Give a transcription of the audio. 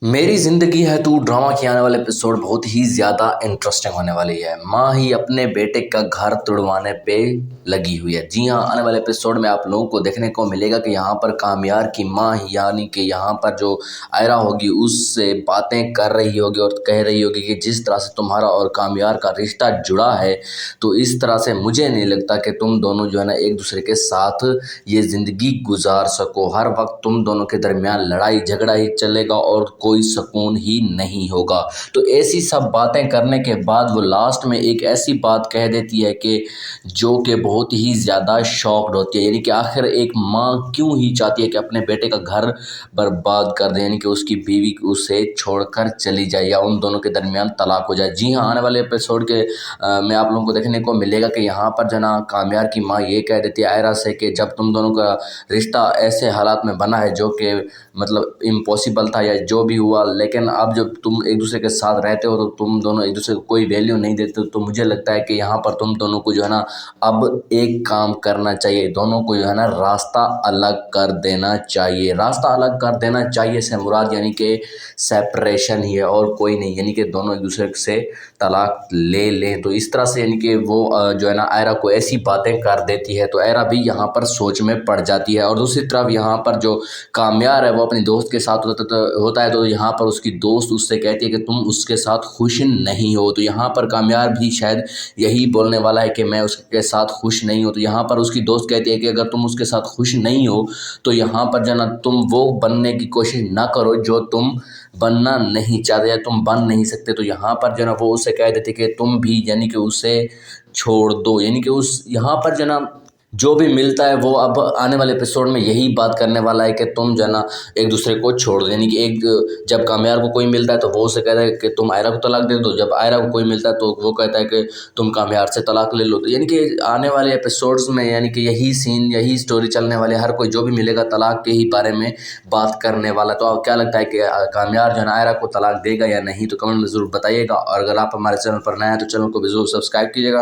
मेरी ज़िंदगी है तू ड्रामा की आने वाले एपिसोड बहुत ही ज़्यादा इंटरेस्टिंग होने वाली है। माँ ही अपने बेटे का घर तुड़वाने पे लगी हुई है। जी हाँ, आने वाले एपिसोड में आप लोगों को देखने को मिलेगा कि यहाँ पर कामयार की माँ यानी कि यहाँ पर जो आयरा होगी उससे बातें कर रही होगी और कह रही होगी कि जिस तरह से तुम्हारा और कामयार का रिश्ता जुड़ा है, तो इस तरह से मुझे नहीं लगता कि तुम दोनों जो है ना एक दूसरे के साथ ये ज़िंदगी गुजार सको। हर वक्त तुम दोनों के दरमियान लड़ाई झगड़ा ही चलेगा और कोई सुकून ही नहीं होगा। तो ऐसी सब बातें करने के बाद वो लास्ट में एक ऐसी बात कह देती है कि जो कि बहुत ही ज़्यादा शॉक्ड होती है, यानी कि आखिर एक माँ क्यों ही चाहती है कि अपने बेटे का घर बर्बाद कर दे, यानी कि उसकी बीवी उसे छोड़कर चली जाए या उन दोनों के दरमियान तलाक हो जाए। जी हाँ, आने वाले एपिसोड के में आप लोगों को देखने को मिलेगा कि यहाँ पर जो ना कामयार की माँ ये कह देती है आयरा से कि जब तुम दोनों का रिश्ता ऐसे हालात में बना है जो कि मतलब इम्पॉसिबल था या जो भी हुआ, लेकिन अब जब तुम एक दूसरे के साथ रहते हो तो तुम दोनों एक दूसरे को कोई वैल्यू नहीं देते, तो मुझे लगता है कि यहाँ पर तुम दोनों को जो है ना अब एक काम करना चाहिए, दोनों को जो है ना रास्ता अलग कर देना चाहिए। रास्ता अलग कर देना चाहिए से मुराद यानी कि सेपरेशन ही है और कोई नहीं, यानी कि दोनों एक दूसरे से तलाक ले लें। तो इस तरह से यानी कि वो जो है ना आयरा को ऐसी बातें कर देती है, तो आयरा भी यहाँ पर सोच में पड़ जाती है। और दूसरी तरफ यहाँ पर जो कामयार है वो अपने दोस्त के साथ होता है, तो यहाँ पर उसकी दोस्त उससे कहती है कि तुम उसके साथ खुश नहीं हो। तो यहाँ पर कामयार भी शायद यही बोलने वाला है कि मैं उसके साथ खुश नहीं हूँ। तो यहाँ पर उसकी दोस्त कहती है कि अगर तुम उसके साथ खुश नहीं हो तो यहाँ पर जो ना तुम वो बनने की कोशिश ना करो जो तुम बनना नहीं चाहते या तुम बन नहीं सकते। तो यहाँ पर जो ना वो उसे कह देती कि तुम भी यानी कि उसे छोड़ दो, यानी कि उस यहाँ पर जो ना जो भी मिलता है वो अब आने वाले एपिसोड में यही बात करने वाला है कि तुम जो है ना एक दूसरे को छोड़ दो, यानी कि एक जब कामयार को कोई मिलता है तो वो उसे कहता है कि तुम आयरा को तलाक दे दो, जब आयरा को कोई मिलता है तो वो कहता है कि तुम कामयार से तलाक ले लो। तो यानी कि आने वाले एपिसोड्स में यानी कि यही सीन यही स्टोरी चलने वाली है। हर कोई जो भी मिलेगा तलाक के ही बारे में बात करने वाला। तो क्या लगता है कि कामयार जो है ना आयरा को तलाक देगा या नहीं, तो कमेंट में ज़रूर बताइएगा। और अगर आप हमारे चैनल पर नए हैं तो चैनल को भी ज़रूर सब्सक्राइब कीजिएगा।